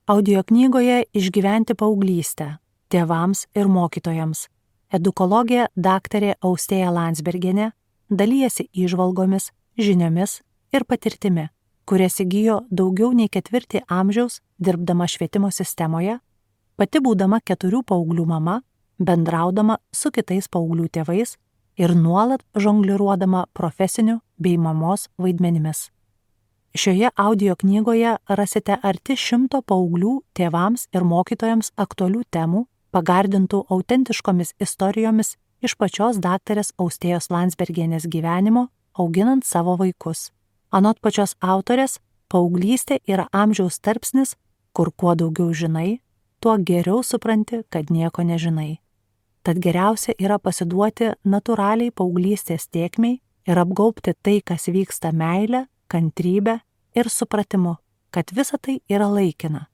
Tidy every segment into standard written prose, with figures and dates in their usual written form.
Audio knygoje Išgyventi paauglystę tėvams ir mokytojams edukologė daktarė Austėja Landsbergienė dalijasi įžvalgomis, žiniomis ir patirtimi, kurias įgijo daugiau nei 4 amžiaus dirbdama švietimo sistemoje, pati būdama 4 paauglių mama, bendraudama su kitais paauglių tėvais ir nuolat žongliruodama profesiniu bei mamos vaidmenimis. Šioje audio knygoje rasite arti 100 paauglių tėvams ir mokytojams aktualių temų, pagardintų autentiškomis istorijomis iš pačios daktarės Austėjos Landsbergienės gyvenimo, auginant savo vaikus. Anot pačios autorės, paauglystė yra amžiaus tarpsnis, kur kuo daugiau žinai, tuo geriau supranti, kad nieko nežinai. Tad geriausia yra pasiduoti natūraliai paauglystės tėkmei ir apgaubti tai, kas vyksta meile, kantrybe ir supratimu, kad visa tai yra laikina.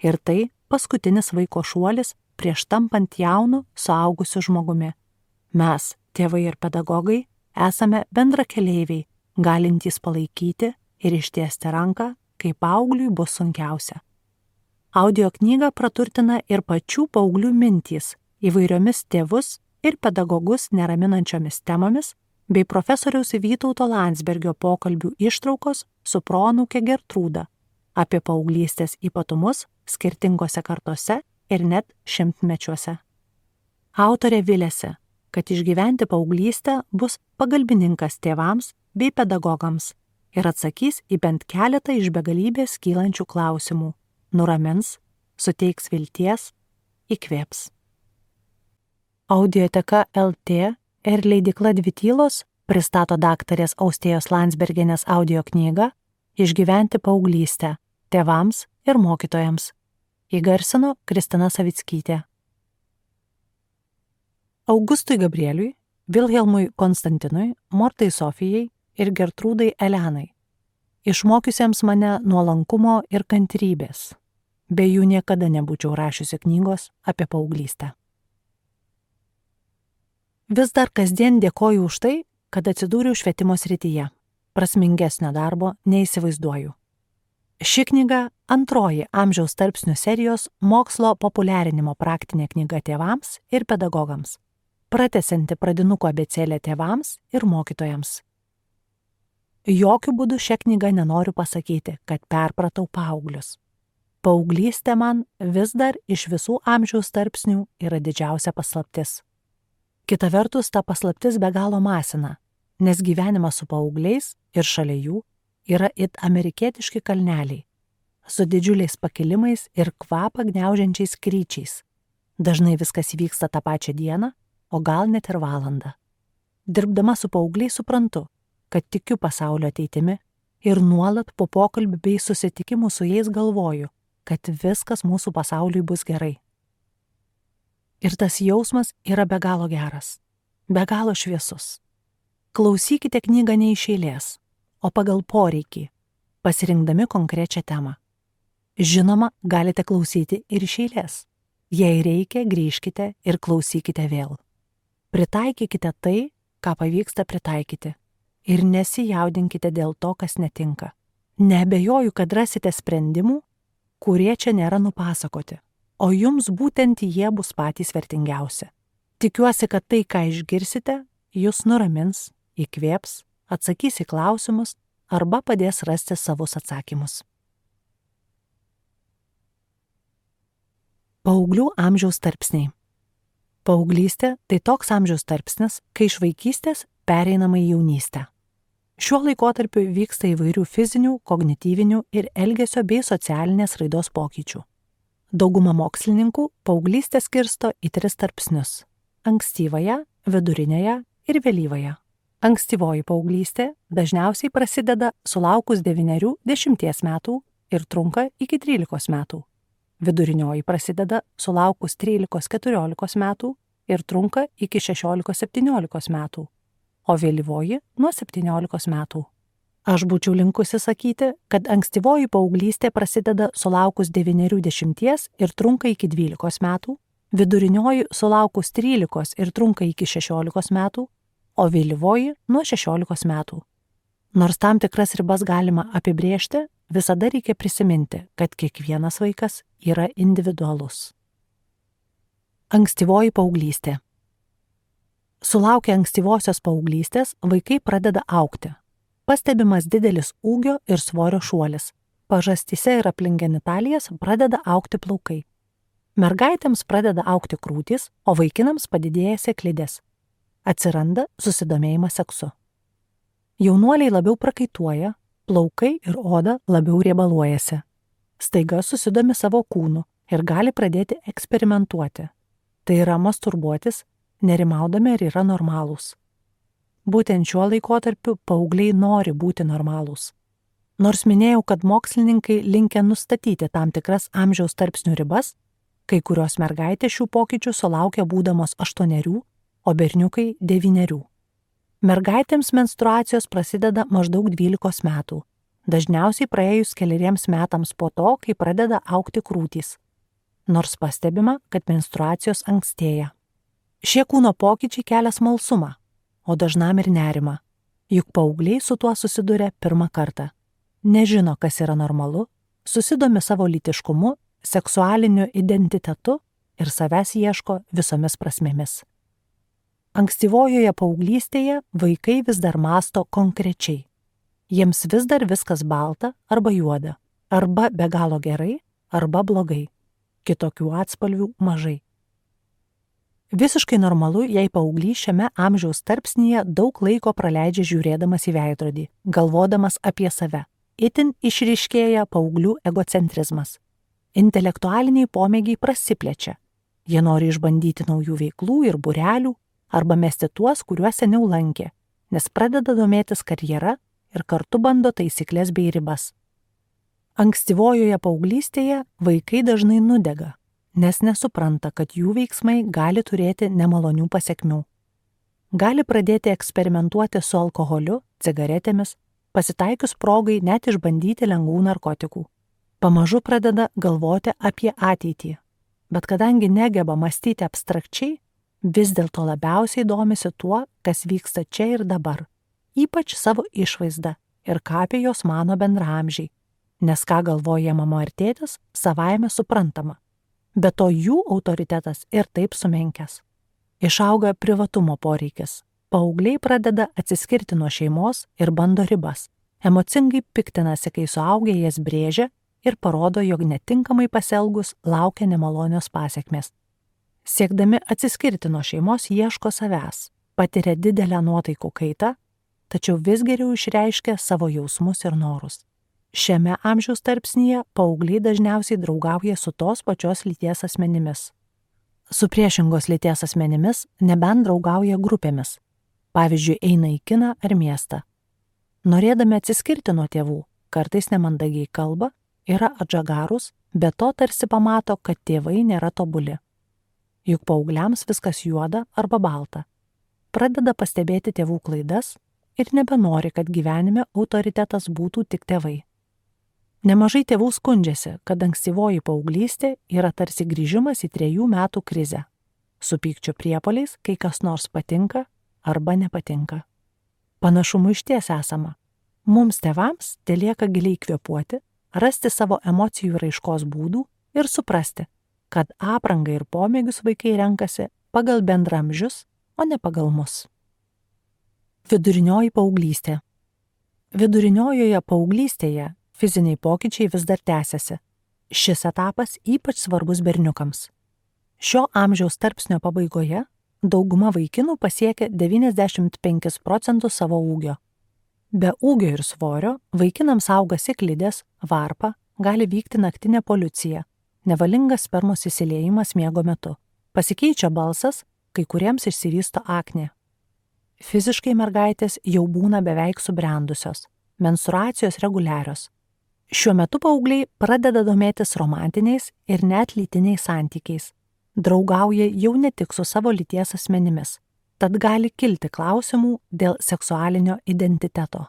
Ir tai paskutinis vaiko šuolis prieš tampant jaunu, suaugusiu žmogumi. Mes, tėvai ir pedagogai, esame bendrakeleiviai, galintys palaikyti ir ištiesti ranką, kai paaugliui bus sunkiausia. Audio knygą praturtina ir pačių paauglių mintys įvairiomis tėvus ir pedagogus neraminančiomis temomis, bei profesoriaus Vytauto Landsbergio pokalbių ištraukos su proanūke Gertrūda apie paauglystės ypatumus skirtingose kartose ir net šimtmečiuose. Autorė viliasi, kad išgyventi paauglystę bus pagalbininkas tėvams bei pedagogams ir atsakys į bent keletą iš begalybės kylančių klausimų, nuramins, suteiks vilties, įkvėps. Audioteka LT ir leidykla Dvi tylos pristato daktarės Austėjos Landsbergienės audio knygą Išgyventi paauglystę tėvams ir mokytojams. Įgarsino Kristina Savickytė. Augustui Gabrieliui, Vilhelmui Konstantinui, Mortai Sofijai ir Gertrūdai Elenai, išmokiusiems mane nuolankumo ir kantrybės. Be jų niekada nebūčiau rašiusi knygos apie paauglystę. Vis dar kasdien dėkoju už tai, kad atsidūriau švietimo srityje. Prasmingesnio darbo neįsivaizduoju. Ši knyga antroji amžiaus tarpsnių serijos mokslo populiarinimo praktinė knyga tėvams ir pedagogams, pratęsianti pradinukų abėcėlę tėvams ir mokytojams. Jokiu būdu šią knygą nenoriu pasakyti, kad perpratau paauglius. Paauglystė man vis dar iš visų amžiaus tarpsnių yra didžiausia paslaptis. Kita vertus, ta paslaptis be galo masina, nes gyvenimas su paaugliais ir šalia jų yra it amerikietiški kalneliai, su didžiuliais pakilimais ir kvapą gniaužiančiais kryčiais. Dažnai viskas vyksta tą pačią dieną, o gal net ir valandą. Dirbdama su paaugliais suprantu, kad tikiu pasaulio ateitimi ir nuolat po pokalbių bei susitikimų su jais galvoju, kad viskas mūsų pasauliui bus gerai. Ir tas jausmas yra be galo geras, be galo šviesus. Klausykite knygą ne iš eilės, o pagal poreikį, pasirinkdami konkrečią temą. Žinoma, galite klausyti ir iš eilės. Jei reikia, grįžkite ir klausykite vėl. Pritaikykite tai, ką pavyksta pritaikyti. Ir nesijaudinkite dėl to, kas netinka. Neabejoju, kad rasite sprendimų, kurie čia nėra nupasakoti, o jums būtent jie bus patys vertingiausi. Tikiuosi, kad tai, ką išgirsite, jūs nuramins, įkvėps, atsakys į klausimus arba padės rasti savus atsakymus. Paauglių amžiaus tarpsniai. Paauglystė tai toks amžiaus tarpsnis, kai iš vaikystės pereinama į jaunystę. Šiuo laikotarpiu vyksta įvairių fizinių, kognityvinių ir elgesio bei socialinės raidos pokyčių. Dauguma mokslininkų paauglystę skirsto į 3 tarpsnius – ankstyvąją, viduriniąją ir vėlyvąją. Ankstyvoji paauglystė dažniausiai prasideda sulaukus 9–10 metų ir trunka iki 13 metų. Vidurinioji prasideda sulaukus 13–14 metų ir trunka iki 16–17 metų, o vėlyvoji nuo 17 metų. Aš būčiau linkusi sakyti, kad ankstyvoji paauglystė prasideda sulaukus 9–10 ir trunka iki 12 metų, vidurinioji sulaukus 13 ir trunka iki 16 metų, o vėlyvoji nuo 16 metų. Nors tam tikras ribas galima apibrėžti, visada reikia prisiminti, kad kiekvienas vaikas yra individualus. Ankstyvoji paauglystė. Sulaukę ankstyvosios paauglystės, vaikai pradeda augti. Pastebimas didelis ūgio ir svorio šuolis. Pažastyse ir aplink genitalijas pradeda augti plaukai. Mergaitėms pradeda augti krūtys, o vaikinams padidėja sėklidės. Atsiranda susidomėjimas seksu. Jaunuoliai labiau prakaituoja, plaukai ir oda labiau riebaluojasi. Staiga susidomi savo kūnu ir gali pradėti eksperimentuoti. Tai yra masturbuotis, nerimaudami ar yra normalūs. Būtent šiuo laikotarpiu paaugliai nori būti normalūs. Nors minėjau, kad mokslininkai linkę nustatyti tam tikras amžiaus tarpsnių ribas, kai kurios mergaitės šių pokyčių sulaukia būdamos 8, o berniukai 9. Mergaitėms menstruacijos prasideda maždaug 12 metų, dažniausiai praėjus keleriems metams po to, kai pradeda augti krūtys. Nors pastebima, kad menstruacijos ankstėja. Šie kūno pokyčiai kelia smalsumą, o dažnam ir nerimą, juk paaugliai su tuo susiduria pirmą kartą. Nežino, kas yra normalu, susidomi savo lytiškumu, seksualiniu identitetu ir savęs ieško visomis prasmėmis. Ankstyvojoje paauglystėje vaikai vis dar mąsto konkrečiai. Jiems vis dar viskas balta arba juoda, arba be galo gerai, arba blogai. Kitokių atspalvių mažai. Visiškai normalu, jei paauglys šiame amžiaus tarpsnyje daug laiko praleidžia žiūrėdamas į veidrodį, galvodamas apie save. Itin išryškėja paauglių egocentrizmas. Intelektualiniai pomėgiai prasiplečia. Jie nori išbandyti naujų veiklų ir būrelių, arba mesti tuos, kuriuos seniau lankė, nes pradeda domėtis karjera ir kartu bando taisyklės bei ribas. Ankstyvojoje paauglystėje vaikai dažnai nudega, nes nesupranta, kad jų veiksmai gali turėti nemalonių pasekmių. Gali pradėti eksperimentuoti su alkoholiu, cigaretėmis, pasitaikius progai net išbandyti lengvų narkotikų. Pamažu pradeda galvoti apie ateitį, bet kadangi negeba mąstyti abstrakčiai, vis dėlto labiausiai domisi tuo, kas vyksta čia ir dabar, ypač savo išvaizdą ir ką apie jos mano bendraamžiai, nes ką galvoja mama ir tėtis, savaime suprantama. Be to jų autoritetas ir taip sumenkęs. Išauga privatumo poreikis. Paaugliai pradeda atsiskirti nuo šeimos ir bando ribas. Emocingai piktinasi, kai suaugę jas brėžia ir parodo, jog netinkamai pasielgus laukia nemalonios pasekmės. Siekdami atsiskirti nuo šeimos ieško savęs, patiria didelę nuotaikų kaitą, tačiau vis geriau išreiškia savo jausmus ir norus. Šiame amžiaus tarpsnyje paaugliai dažniausiai draugauja su tos pačios lyties asmenimis. Su priešingos lyties asmenimis nebent draugauja grupėmis, pavyzdžiui, eina į kiną ar miestą. Norėdami atsiskirti nuo tėvų, kartais nemandagiai kalba, yra atžagarūs, bet to tarsi pamato, kad tėvai nėra tobuli. Juk paaugliams viskas juoda arba balta. Pradeda pastebėti tėvų klaidas ir nebenori, kad gyvenime autoritetas būtų tik tėvai. Nemažai tėvų skundžiasi, kad ankstyvoji paauglystė yra tarsi grįžimas į 3 metų krizę, su pykčio priepuoliais, kai kas nors patinka arba nepatinka. Panašumų išties esama. Mums tėvams telieka giliai kvėpuoti, rasti savo emocijų raiškos būdų ir suprasti, kad aprangą ir pomėgius vaikai renkasi pagal bendramžius, o ne pagal mus. Vidurinioji paauglystė. Viduriniojoje paauglystėje fiziniai pokyčiai vis dar tęsiasi. Šis etapas ypač svarbus berniukams. Šio amžiaus tarpsnio pabaigoje dauguma vaikinų pasiekia 95% savo ūgio. Be ūgio ir svorio vaikinams auga sėklidės, varpa, gali vykti naktinė poliucija, nevalingas spermos įsiliejimas miego metu. Pasikeičia balsas, kai kuriems išsivysto aknė. Fiziškai mergaitės jau būna beveik subrendusios, menstruacijos reguliarios. Šiuo metu paaugliai pradeda domėtis romantiniais ir net lytiniais santykiais. Draugauja jau ne tik su savo lyties asmenimis, tad gali kilti klausimų dėl seksualinio identiteto.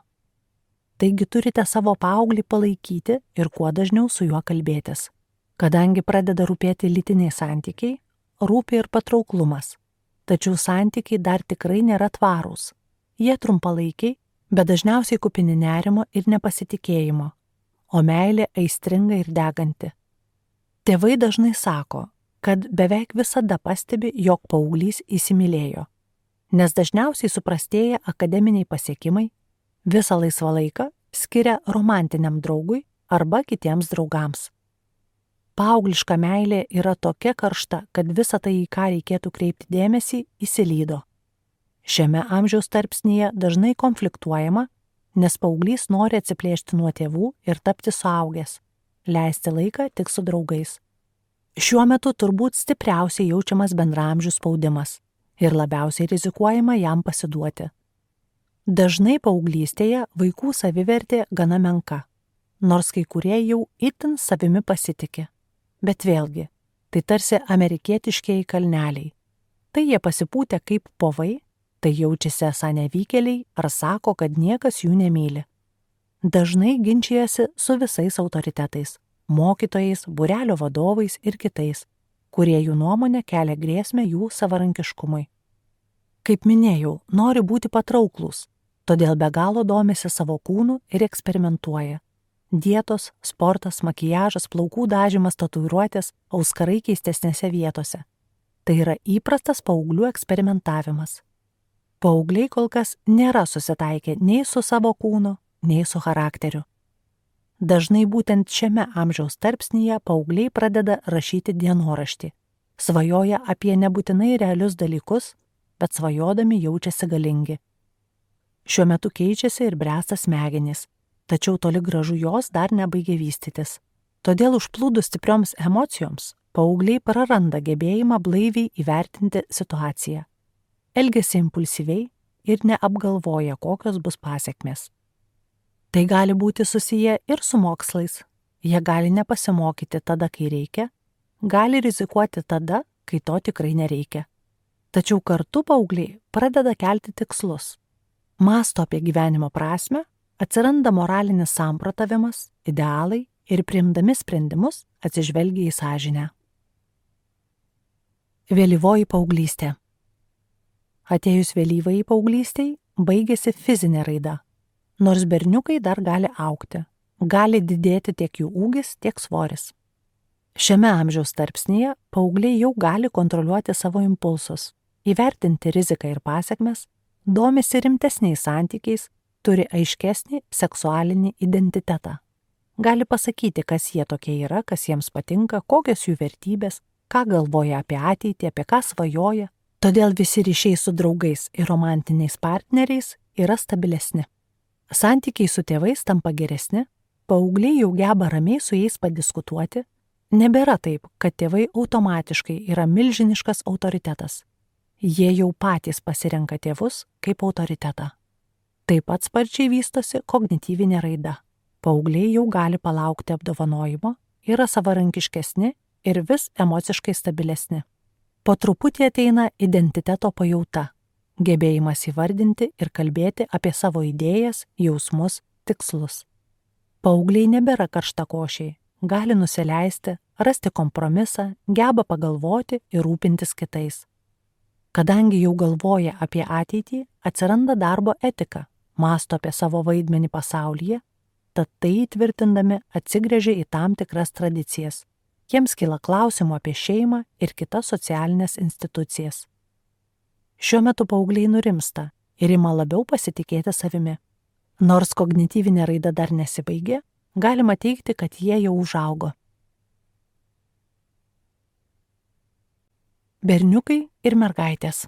Taigi turite savo paauglį palaikyti ir kuo dažniau su juo kalbėtis. Kadangi pradeda rūpėti lytiniai santykiai, rūpi ir patrauklumas. Tačiau santykiai dar tikrai nėra tvarūs. Jie trumpalaikiai, bet dažniausiai kupini nerimo ir nepasitikėjimo. o meilė aistringa ir deganti. Tėvai dažnai sako, kad beveik visada pastebi, jog paauglys įsimylėjo, nes dažniausiai suprastėja akademiniai pasiekimai, visą laisvą laiką skiria romantiniam draugui arba kitiems draugams. Paaugliška meilė yra tokia karšta, kad visa tai, į ką reikėtų kreipti dėmesį, įsilydo. Šiame amžiaus tarpsnyje dažnai konfliktuojama, nes paauglys nori atsiplėšti nuo tėvų ir tapti suaugęs, leisti laiką tik su draugais. Šiuo metu turbūt stipriausiai jaučiamas bendraamžių spaudimas ir labiausiai rizikuojama jam pasiduoti. Dažnai paauglystėje vaikų savivertė gana menka, nors kai kurie jau itin savimi pasitiki. Bet vėlgi, tai tarsi amerikietiškieji kalneliai. Tai jie pasipūtę kaip povai, tai jaučiasi esą nevykėliai ar sako, kad niekas jų nemyli. Dažnai ginčijasi su visais autoritetais, mokytojais, būrelio vadovais ir kitais, kurie jų nuomonę kelia grėsmę jų savarankiškumui. Kaip minėjau, nori būti patrauklūs, todėl be galo domisi savo kūnu ir eksperimentuoja. Dietos, sportas, makiažas, plaukų dažymas, tatuiruotės, auskarai keistesnėse vietose. Tai yra įprastas paauglių eksperimentavimas. Paaugliai kol kas nėra susitaikę nei su savo kūnu, nei su charakteriu. Dažnai būtent šiame amžiaus tarpsnyje paaugliai pradeda rašyti dienoraštį. Svajoja apie nebūtinai realius dalykus, bet svajodami jaučiasi galingi. Šiuo metu keičiasi ir bręsta smegenys, tačiau toli gražu jos dar nebaigė vystytis. Todėl užplūdus stiprioms emocijoms, paaugliai praranda gebėjimą blaiviai įvertinti situaciją. Elgiasi impulsyviai ir neapgalvoja, kokios bus pasekmės. Tai gali būti susiję ir su mokslais. Jie gali nepasimokyti tada, kai reikia, gali rizikuoti tada, kai to tikrai nereikia. Tačiau kartu paaugliai pradeda kelti tikslus. Mąsto apie gyvenimo prasmę, atsiranda moralinis samprotavimas, idealai ir priimdami sprendimus atsižvelgia į sąžinę. Vėlyvoji paauglystė. Atėjus vėlyvai paauglystei, baigėsi fizinė raida. Nors berniukai dar gali augti, gali didėti tiek jų ūgis, tiek svoris. Šiame amžiaus tarpsnyje paaugliai jau gali kontroliuoti savo impulsus, įvertinti riziką ir pasekmes, domisi rimtesniais santykiais, turi aiškesnį seksualinį identitetą. Gali pasakyti, kas jie tokie yra, kas jiems patinka, kokios jų vertybės, ką galvoja apie ateitį, apie ką svajoja. Todėl visi ryšiai su draugais ir romantiniais partneriais yra stabilesni. Santykiai su tėvais tampa geresni, paaugliai jau geba ramiai su jais padiskutuoti. Nebėra taip, kad tėvai automatiškai yra milžiniškas autoritetas. Jie jau patys pasirenka tėvus kaip autoritetą. Taip pat sparčiai vystosi kognityvinė raida. Paaugliai jau gali palaukti apdovanojimo, yra savarankiškesni ir vis emociškai stabilesni. Po truputį ateina identiteto pajauta, gebėjimas įvardinti ir kalbėti apie savo idėjas, jausmus, tikslus. Paaugliai nebėra karštakošiai, gali nusileisti, rasti kompromisą, geba pagalvoti ir rūpintis kitais. Kadangi jau galvoja apie ateitį, atsiranda darbo etika, mąsto apie savo vaidmenį pasaulyje, tad tai įtvirtindami atsigręžia į tam tikras tradicijas. Jiems kyla klausimų apie šeimą ir kitas socialinės institucijas. Šiuo metu paaugliai nurimsta ir ima labiau pasitikėti savimi. Nors kognityvinė raida dar nesibaigė, galima teigti, kad jie jau užaugo. Berniukai ir mergaitės.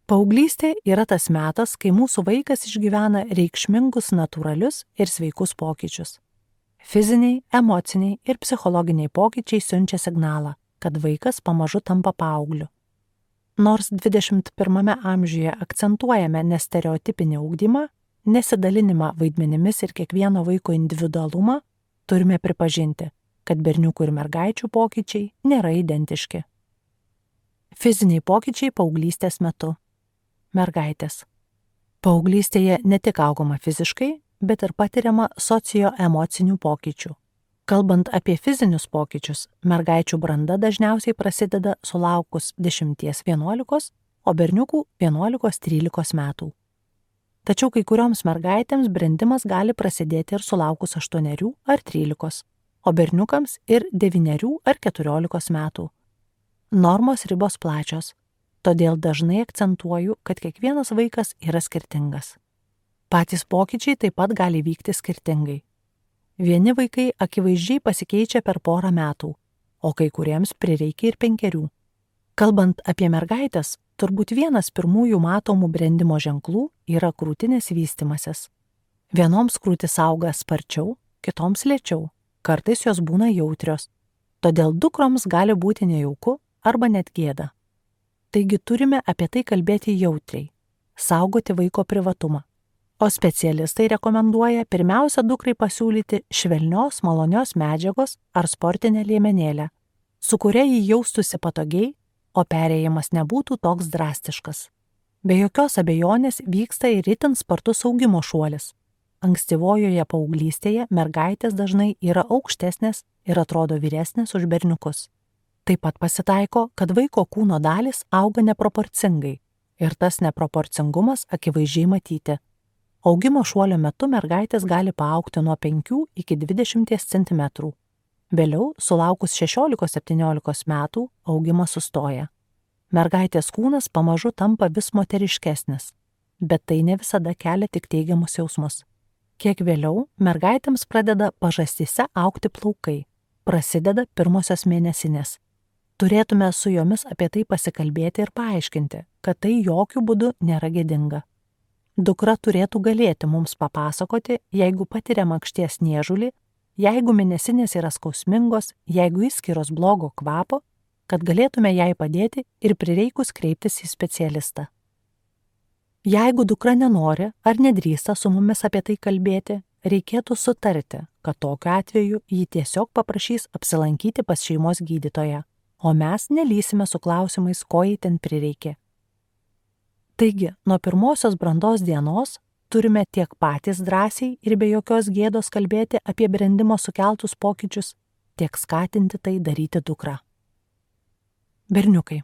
Paauglystė yra tas metas, kai mūsų vaikas išgyvena reikšmingus natūralius ir sveikus pokyčius. Fiziniai, emociniai ir psichologiniai pokyčiai siunčia signalą, kad vaikas pamažu tampa paaugliu. Nors 21 amžiuje akcentuojame nestereotipinį ugdymą, nesidalinimą vaidmenimis ir kiekvieno vaiko individualumą, turime pripažinti, kad berniukų ir mergaičių pokyčiai nėra identiški. Fiziniai pokyčiai paauglystės metu. Mergaitės. Paauglystėje ne tik augama fiziškai, bet ir patiriama socioemocinių pokyčių. Kalbant apie fizinius pokyčius, mergaičių branda dažniausiai prasideda sulaukus 10-11, o berniukų 11-13 metų. Tačiau kai kurioms mergaitėms brendimas gali prasidėti ir sulaukus 8 ar 13, o berniukams ir 9 ar 14 metų. Normos ribos plačios, todėl dažnai akcentuoju, kad kiekvienas vaikas yra skirtingas. Patys pokyčiai taip pat gali vykti skirtingai. Vieni vaikai akivaizdžiai pasikeičia per porą metų, o kai kuriems prireikia ir 5. Kalbant apie mergaitės, turbūt vienas pirmųjų matomų brendimo ženklų yra krūtinės vystymasis. Vienoms krūtis auga sparčiau, kitoms lėčiau, kartais jos būna jautrios, todėl dukroms gali būti nejauku arba net gėda. Taigi turime apie tai kalbėti jautriai, saugoti vaiko privatumą. O specialistai rekomenduoja pirmiausia dukrai pasiūlyti švelnios, malonios medžiagos ar sportinę liemenėlę, su kuria ji jaustųsi patogiai, o perėjimas nebūtų toks drastiškas. Be jokios abejonės vyksta ir itin spartus augimo šuolis. Ankstyvojoje paauglystėje mergaitės dažnai yra aukštesnės ir atrodo vyresnės už berniukus. Taip pat pasitaiko, kad vaiko kūno dalys auga neproporcingai ir tas neproporcingumas akivaizdžiai matyti. Augimo šuolio metu mergaitės gali paaugti nuo 5 iki 20 cm. Vėliau, sulaukus 16-17 metų, augimas sustoja. Mergaitės kūnas pamažu tampa vis moteriškesnis, bet tai ne visada kelia tik teigiamus jausmus. Kiek vėliau, mergaitėms pradeda pažastyse augti plaukai, prasideda pirmosios mėnesinės. Turėtume su jomis apie tai pasikalbėti ir paaiškinti, kad tai jokių būdų nėra gėdinga. Dukra turėtų galėti mums papasakoti, jeigu patiria makšties niežulį, jeigu mėnesinės yra skausmingos, jeigu įskyros blogo kvapo, kad galėtume jai padėti ir prireikus kreiptis į specialistą. Jeigu dukra nenori ar nedrįsta su mumis apie tai kalbėti, reikėtų sutarti, kad tokiu atveju ji tiesiog paprašys apsilankyti pas šeimos gydytoją, o mes nelysime su klausimais, ko jai ten prireikė. Taigi, nuo pirmosios brandos dienos turime tiek patys drąsiai ir be jokios gėdos kalbėti apie brendimo sukeltus pokyčius, tiek skatinti tai daryti dukrą. Berniukai.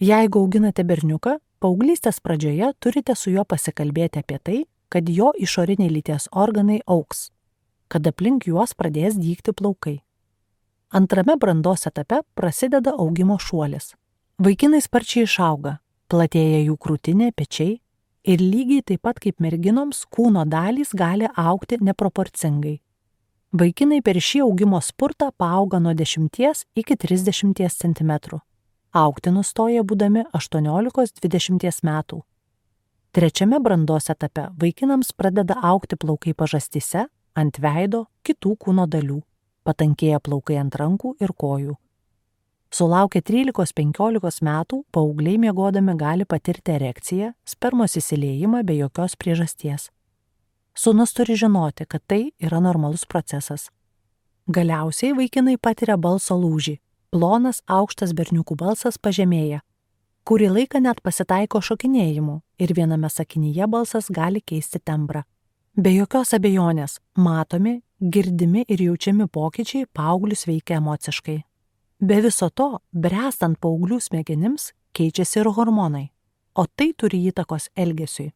Jeigu auginate berniuką, paauglystės pradžioje turite su juo pasikalbėti apie tai, kad jo išoriniai lyties organai augs, kad aplink juos pradės dygti plaukai. Antrame brandos etape prasideda augimo šuolis. Vaikinai sparčiai išauga, platėja jų krūtinė, pečiai ir lygiai taip pat kaip merginoms kūno dalys gali augti neproporcingai. Vaikinai per šį augimo spurtą paauga nuo 10 iki 30 cm. Augti nustoja būdami 18-20 metų. Trečiame brandos etape vaikinams pradeda augti plaukai pažastyse, ant veido, kitų kūno dalių, patankėja plaukai ant rankų ir kojų. Sulaukę 13-15 metų, paaugliai miegodami gali patirti erekciją, spermos įsiliejimą be jokios priežasties. Sūnus turi žinoti, kad tai yra normalus procesas. Galiausiai vaikinai patiria balso lūžį. Plonas, aukštas berniukų balsas pažemėja. Kurį laiką net pasitaiko šokinėjimų ir viename sakinyje balsas gali keisti tembrą. Be jokios abejonės, matomi, girdimi ir jaučiami pokyčiai paauglius veikia emociškai. Be viso to, bręstant paauglių smegenims, keičiasi ir hormonai, o tai turi įtakos elgesiui.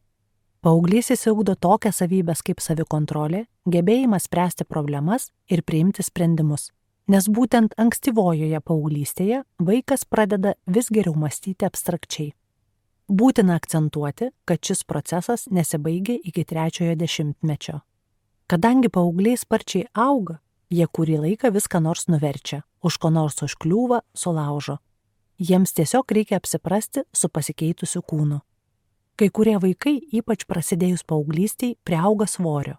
Paauglys įsiugdo tokias savybės kaip savikontrolė, gebėjimas spręsti problemas ir priimti sprendimus, nes būtent ankstyvojoje paauglystėje vaikas pradeda vis geriau mąstyti abstrakčiai. Būtina akcentuoti, kad šis procesas nesibaigia iki 3-ojo dešimtmečio. Kadangi paaugliai sparčiai auga, jie kurį laiką viską nors nuverčia, už ko nors užkliūva, sulaužo. Jiems tiesiog reikia apsiprasti su pasikeitusiu kūnu. Kai kurie vaikai, ypač prasidėjus paauglystei, priauga svorio.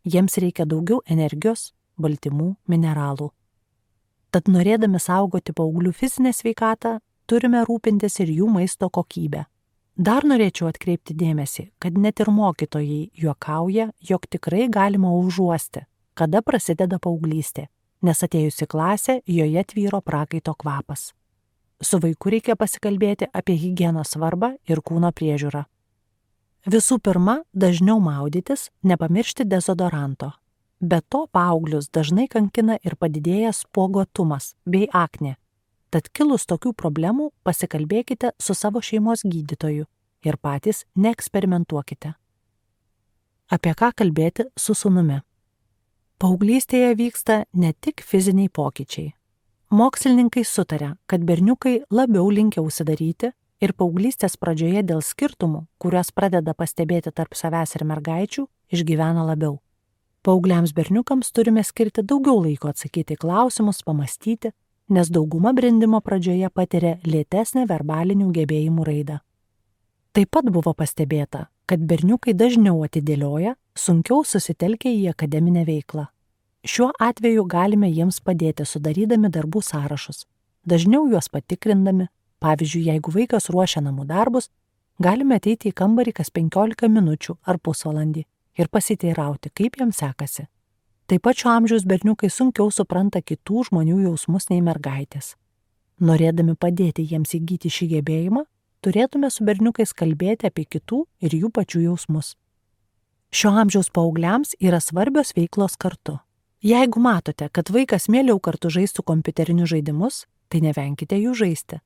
Jiems reikia daugiau energijos, baltymų, mineralų. Tad norėdami saugoti paauglių fizinę sveikatą, turime rūpintis ir jų maisto kokybę. Dar norėčiau atkreipti dėmesį, kad net ir mokytojai juokauja, jog tikrai galima užuosti, kada prasideda paauglystė, nes atėjus į klasę joje tvyro prakaito kvapas. Su vaiku reikia pasikalbėti apie higienos svarbą ir kūno priežiūrą. Visų pirma, dažniau maudytis, nepamiršti dezodoranto. Be to, paauglius dažnai kankina ir padidėjęs spuoguotumas bei aknė. Tad kilus tokių problemų pasikalbėkite su savo šeimos gydytoju ir patys neeksperimentuokite. Apie ką kalbėti su sūnumi? Paauglystėje vyksta ne tik fiziniai pokyčiai. Mokslininkai sutaria, kad berniukai labiau linkę užsidaryti ir paauglystės pradžioje dėl skirtumų, kuriuos pradeda pastebėti tarp savęs ir mergaičių, išgyvena labiau. Paaugliams berniukams turime skirti daugiau laiko atsakyti klausimus, pamastyti, nes dauguma brendimo pradžioje patiria lėtesnę verbalinių gebėjimų raidą. Taip pat buvo pastebėta, kad berniukai dažniau atidėlioja, sunkiau susitelkia į akademinę veiklą. Šiuo atveju galime jiems padėti sudarydami darbų sąrašus, dažniau juos patikrindami, pavyzdžiui, jeigu vaikas ruošia namų darbus, galime ateiti į kambarį kas 15 minučių ar pusvalandį ir pasiteirauti, kaip jam sekasi. Taip pat šio amžiaus berniukai sunkiau supranta kitų žmonių jausmus nei mergaitės. Norėdami padėti jiems įgyti šį gebėjimą, turėtume su berniukais kalbėti apie kitų ir jų pačių jausmus. Šio amžiaus paaugliams yra svarbios veiklos kartu. Jeigu matote, kad vaikas mieliau kartu žaistų kompiuterinius žaidimus, tai nevenkite jų žaisti.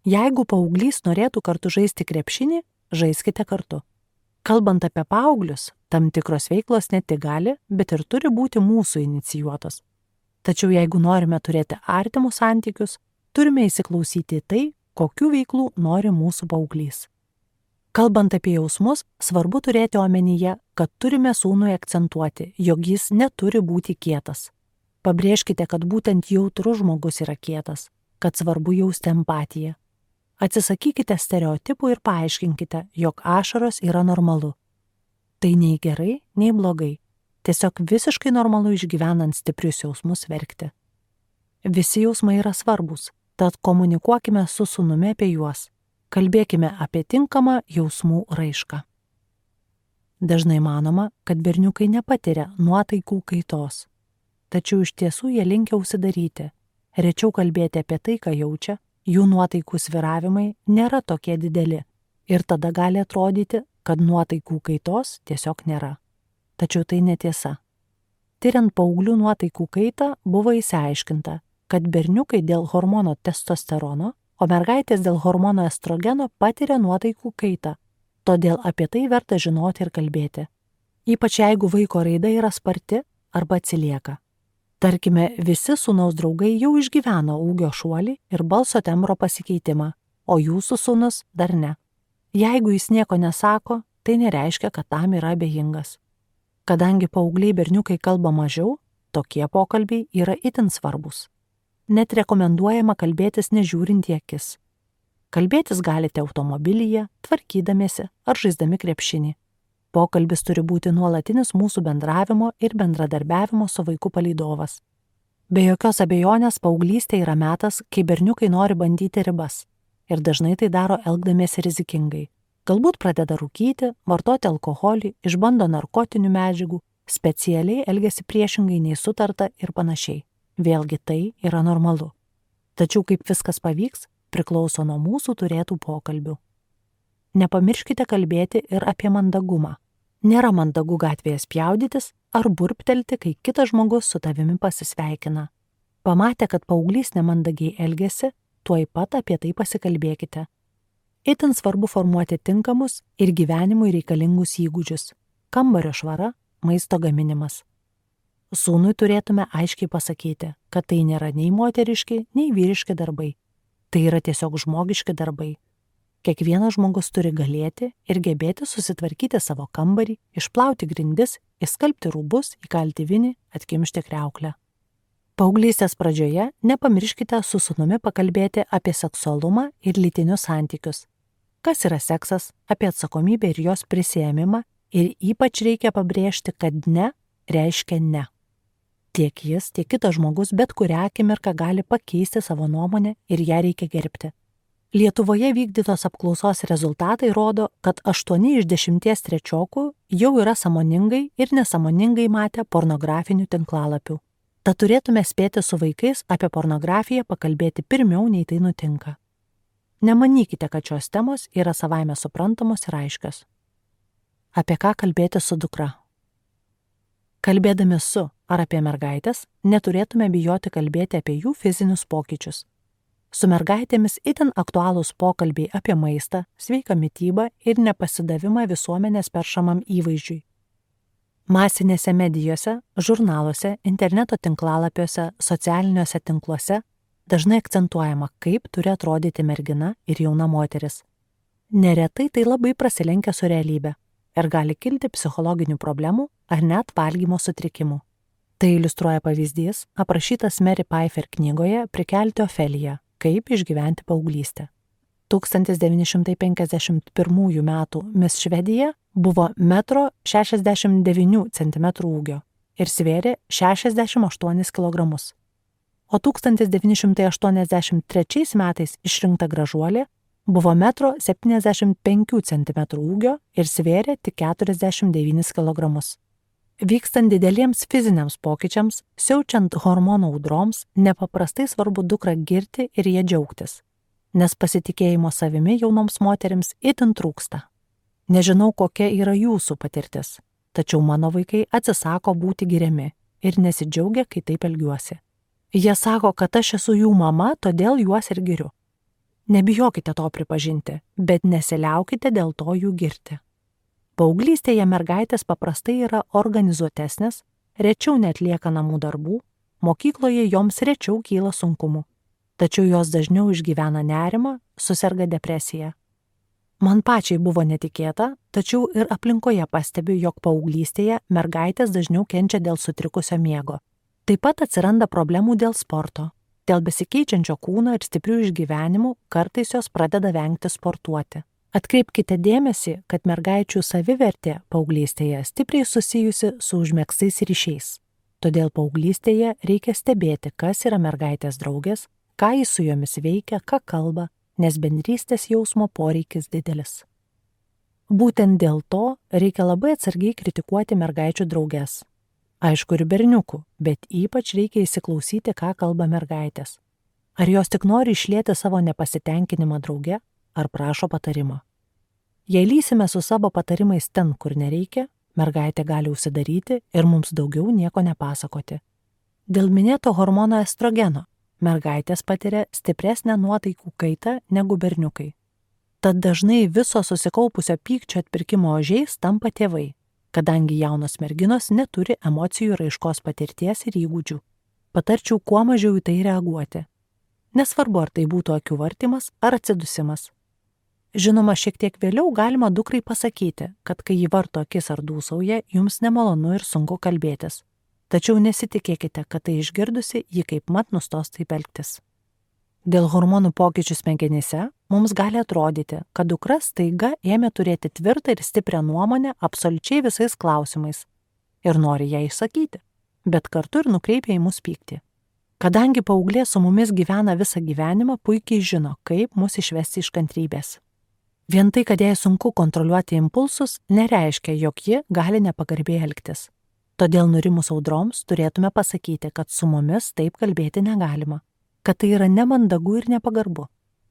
Jeigu paauglys norėtų kartu žaisti krepšinį, žaiskite kartu. Kalbant apie paauglius, tam tikros veiklos ne tik gali, bet ir turi būti mūsų inicijuotos. Tačiau jeigu norime turėti artimus santykius, turime įsiklausyti į tai, kokių veiklų nori mūsų paauglys. Kalbant apie jausmus, svarbu turėti omenyje, kad turime sūnui akcentuoti, jog jis neturi būti kietas. Pabrėžkite, kad būtent jautrus žmogus yra kietas, kad svarbu jausti empatiją. Atsisakykite stereotipų ir paaiškinkite, jog ašaros yra normalu. Tai nei gerai, nei blogai. Tiesiog visiškai normalu išgyvenant stiprius jausmus verkti. Visi jausmai yra svarbus, tad komunikuokime su sūnumi apie juos. Kalbėkime apie tinkamą jausmų raišką. Dažnai manoma, kad berniukai nepatiria nuotaikų kaitos. Tačiau iš tiesų jie linkę užsidaryti, rečiau kalbėti apie tai, ką jaučia, jų nuotaikų svyravimai nėra tokie dideli ir tada gali atrodyti, kad nuotaikų kaitos tiesiog nėra. Tačiau tai netiesa. Tyriant paauglių nuotaikų kaitą buvo išsiaiškinta, kad berniukai dėl hormono testosterono, o mergaitės dėl hormono estrogeno patiria nuotaikų kaitą, todėl apie tai verta žinoti ir kalbėti. Ypač jeigu vaiko raida yra sparti arba atsilieka. Tarkime, visi sūnaus draugai jau išgyveno ūgio šuolį ir balso tembro pasikeitimą, o jūsų sūnus dar ne. Jeigu jis nieko nesako, tai nereiškia, kad tam yra abejingas. Kadangi paaugliai berniukai kalba mažiau, tokie pokalbiai yra itin svarbus. Net rekomenduojama kalbėtis nežiūrint į akis. Kalbėtis galite automobilyje, tvarkydamiesi ar žaisdami krepšinį. Pokalbis turi būti nuolatinis mūsų bendravimo ir bendradarbiavimo su vaiku palydovas. Be jokios abejonės paauglystė yra metas, kai berniukai nori bandyti ribas ir dažnai tai daro elgdamiesi rizikingai. Galbūt pradeda rūkyti, vartoti alkoholį, išbando narkotinių medžiagų, specialiai elgiasi priešingai nei sutarta ir panašiai. Vėlgi tai yra normalu. Tačiau kaip viskas pavyks, priklauso nuo mūsų turėtų pokalbių. Nepamirškite kalbėti ir apie mandagumą. Nėra mandagu gatvėje spjaudytis ar burptelti, kai kitas žmogus su tavimi pasisveikina. Pamatę, kad paauglys nemandagiai elgiasi, tuoj pat apie tai pasikalbėkite. Itin svarbu formuoti tinkamus ir gyvenimui reikalingus įgūdžius. Kambario švara, maisto gaminimas. Sūnui turėtume aiškiai pasakyti, kad tai nėra nei moteriški, nei vyriški darbai. Tai yra tiesiog žmogiški darbai. Kiekvienas žmogus turi galėti ir gebėti susitvarkyti savo kambarį, išplauti grindis, įskalbti rūbus, įkalti vinį, atkimšti kriauklę. Paauglystės pradžioje nepamirškite su sūnumi pakalbėti apie seksualumą ir lytinius santykius. Kas yra seksas, apie atsakomybę ir jos prisiėmimą ir ypač reikia pabrėžti, kad ne reiškia ne. Tiek jis, tiek kitas žmogus bet kurią akimirką gali pakeisti savo nuomonę ir ją reikia gerbti. Lietuvoje vykdytos apklausos rezultatai rodo, kad 8 iš 10 trečiokų jau yra sąmoningai ir nesąmoningai matę pornografinių tinklalapių. Tad turėtume spėti su vaikais apie pornografiją pakalbėti pirmiau, nei tai nutinka. Nemanykite, kad šios temos yra savaime suprantamos ir aiškios. Apie ką kalbėti su dukra? Kalbėdami su ar apie mergaitės, neturėtume bijoti kalbėti apie jų fizinius pokyčius. Su mergaitėmis itin aktualūs pokalbiai apie maistą, sveiką mitybą ir nepasidavimą visuomenės peršamam įvaizdžiui. Masinėse medijose, žurnaluose, interneto tinklalapiuose, socialiniuose tinkluose dažnai akcentuojama, kaip turi atrodyti mergina ir jauna moteris. Neretai tai labai prasilenkia su realybė ir gali kilti psichologinių problemų ar net valgymo sutrikimų. Tai iliustruoja pavyzdys, aprašytas Mary Pfeiffer knygoje Prikelti Ofeliją – kaip išgyventi paauglystę. 1951 metų Miss Švedija buvo 1,69 cm ūgio ir svėrė 68 kg. O 1983 metais išrinkta gražuolė buvo 1,75 cm ūgio ir svėrė tik 49 kg. Vykstant dideliems fiziniams pokyčiams, siaučiant hormonų audroms, nepaprastai svarbu dukrą girti ir jie džiaugtis, nes pasitikėjimo savimi jaunoms moterims itin trūksta. Nežinau, kokia yra jūsų patirtis, tačiau mano vaikai atsisako būti giriami ir nesidžiaugia, kai taip elgiuosi. Jie sako, kad aš esu jų mama, todėl juos ir giriu. Nebijokite to pripažinti, bet nesiliaukite dėl to jų girti. Paauglystėje mergaitės paprastai yra organizuotesnės, rečiau neatlieka namų darbų, mokykloje joms rečiau kyla sunkumų, tačiau jos dažniau išgyvena nerimą, suserga depresiją. Man pačiai buvo netikėta, tačiau ir aplinkoje pastebiu, jog paauglystėje mergaitės dažniau kenčia dėl sutrikusio miego. Taip pat atsiranda problemų dėl sporto. Dėl besikeičiančio kūno ir stiprių išgyvenimų kartais jos pradeda vengti sportuoti. Atkreipkite dėmesį, kad mergaičių savivertė paauglystėje stipriai susijusi su užmegztais ryšiais. Todėl paauglystėje reikia stebėti, kas yra mergaitės draugės, ką jis su jomis veikia, ką kalba, nes bendrystės jausmo poreikis didelis. Būtent dėl to reikia labai atsargiai kritikuoti mergaičių drauges. Aišku, ir berniukų, bet ypač reikia įsiklausyti, ką kalba mergaitės. Ar jos tik nori išlieti savo nepasitenkinimą drauge, ar prašo patarimo. Jei lysime su savo patarimais ten, kur nereikia, mergaitė gali užsidaryti ir mums daugiau nieko nepasakoti. Dėl minėto hormono estrogeno mergaitės patiria stipresnę nuotaikų kaitą negu berniukai. Tad dažnai viso susikaupusio pykčio atpirkimo ožiais tampa tėvai, kadangi jaunos merginos neturi emocijų raiškos patirties ir įgūdžių. Patarčiau kuo mažiau į tai reaguoti. Nesvarbu, ar tai būtų akių vartymas ar atsidusimas. Žinoma, šiek tiek vėliau galima dukrai pasakyti, kad kai ji varto akis ar dūsauja, jums nemalonu ir sunku kalbėtis. Tačiau nesitikėkite, kad tai išgirdusi, ji kaip mat nustos taip elgtis. Dėl hormonų pokyčių smegenyse mums gali atrodyti, kad dukra staiga ėmė turėti tvirtą ir stiprią nuomonę absoliučiai visais klausimais ir nori ją išsakyti, bet kartu ir nukreipia į mus pyktį. Kadangi paauglė su mumis gyvena visą gyvenimą, puikiai žino, kaip mus išvesti iš kantrybės. Vien tai, kad jai sunku kontroliuoti impulsus, nereiškia, jog ji gali nepagarbiai elgtis. Todėl nurimus audroms turėtume pasakyti, kad su mumis taip kalbėti negalima, kad tai yra nemandagu ir nepagarbu.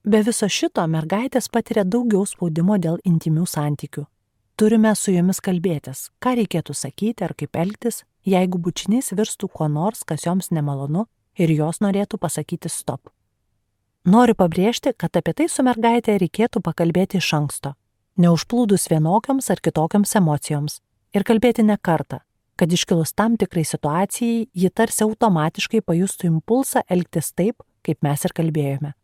Be viso šito mergaitės patiria daugiau spaudimo dėl intimių santykių. Turime su jomis kalbėtis, ką reikėtų sakyti ar kaip elgtis, jeigu bučinys virstų kuo nors, kas joms nemalonu ir jos norėtų pasakyti stop. Noriu pabrėžti, kad apie tai su mergaitė reikėtų pakalbėti iš anksto, neužplūdus vienokioms ar kitokioms emocijoms ir kalbėti ne kartą, kad iškilus tam tikrai situacijai ji tarsi automatiškai pajustų impulsą elgtis taip, kaip mes ir kalbėjome.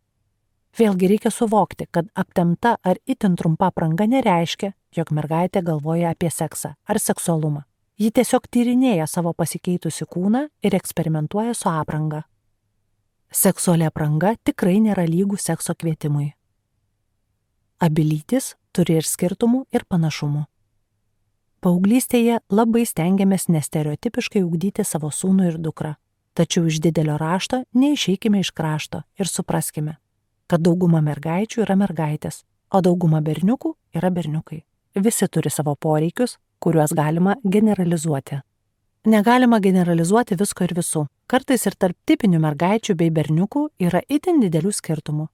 Vėlgi reikia suvokti, kad aptempta ar itin trumpa apranga nereiškia, jog mergaitė galvoja apie seksą ar seksualumą. Ji tiesiog tyrinėja savo pasikeitusi kūną ir eksperimentuoja su apranga. Seksuali apranga tikrai nėra lygų sekso kvietimui. Abi lytys turi ir skirtumų, ir panašumų. Paauglystėje labai stengiamės nestereotipiškai ugdyti savo sūnų ir dukrą, tačiau iš didelio rašto neišeikime iš krašto ir supraskime, kad dauguma mergaičių yra mergaitės, o dauguma berniukų yra berniukai. Visi turi savo poreikius, kuriuos galima generalizuoti. Negalima generalizuoti visko ir visų. Kartais ir tarp tipinių mergaičių bei berniukų yra itin didelių skirtumų.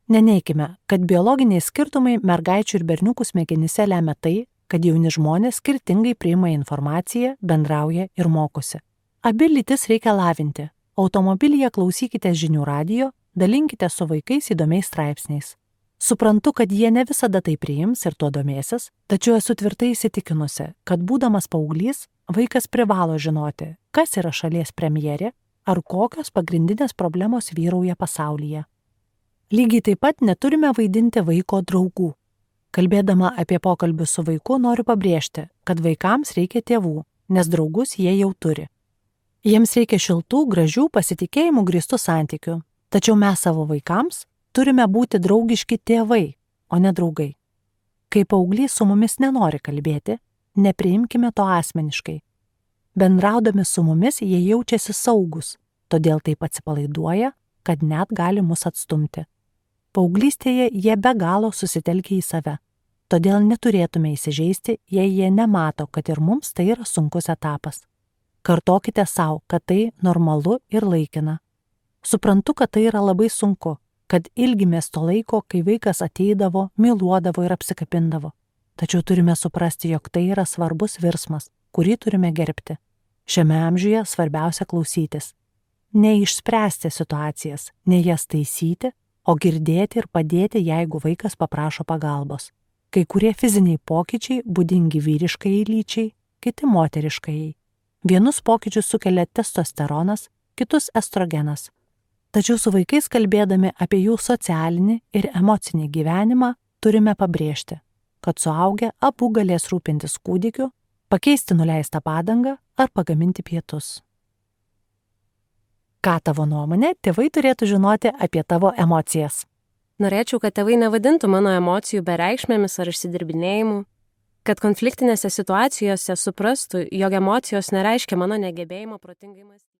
Neneikime, kad biologiniai skirtumai mergaičių ir berniukų smegenyse lemia tai, kad jauni žmonės skirtingai priima informaciją, bendrauja ir mokosi. Abi lytis reikia lavinti. Automobilyje klausykite žinių radijo, dalinkite su vaikais įdomiais straipsniais. Suprantu, kad jie ne visada tai priims ir tuo domėsis, tačiau esu tvirtai įsitikinusi, kad būdamas paauglys, vaikas privalo žinoti, kas yra šalies premjerė ar kokios pagrindinės problemos vyrauja pasaulyje. Lygiai taip pat neturime vaidinti vaiko draugų. Kalbėdama apie pokalbius su vaiku noriu pabrėžti, kad vaikams reikia tėvų, nes draugus jie jau turi. Jiems reikia šiltų, gražių, pasitikėjimų grįstų santykių, tačiau mes savo vaikams turime būti draugiški tėvai, o ne draugai. Kai paauglys su mumis nenori kalbėti, nepriimkime to asmeniškai. Bendraudami su mumis jie jaučiasi saugus, todėl taip atsipalaiduoja, kad net gali mus atstumti. Paauglystėje jie be galo susitelkia į save, todėl neturėtume įsižeisti, jei jie nemato, kad ir mums tai yra sunkus etapas. Kartokite savo, kad tai normalu ir laikina. Suprantu, kad tai yra labai sunku, kad ilgimės to laiko, kai vaikas ateidavo, myluodavo ir apsikabindavo. Tačiau turime suprasti, jog tai yra svarbus virsmas, kurį turime gerbti. Šiame amžiuje svarbiausia klausytis. Neišspręsti situacijas, ne jas taisyti, o girdėti ir padėti, jeigu vaikas paprašo pagalbos. Kai kurie fiziniai pokyčiai būdingi vyriškai lyčiai, kiti moteriškai. Vienus pokyčius sukelia testosteronas, kitus estrogenas. Tačiau su vaikais kalbėdami apie jų socialinį ir emocinį gyvenimą turime pabrėžti, kad suaugę abu galės rūpintis kūdikiu, pakeisti nuleistą padangą ar pagaminti pietus. Ką tavo nuomonė tėvai turėtų žinoti apie tavo emocijas? Norėčiau, kad tėvai nevadintų mano emocijų bereikšmėmis ar išsidirbinėjimu, kad konfliktinėse situacijose suprastų, jog emocijos nereiškia mano negebėjimo protingai mąstyti.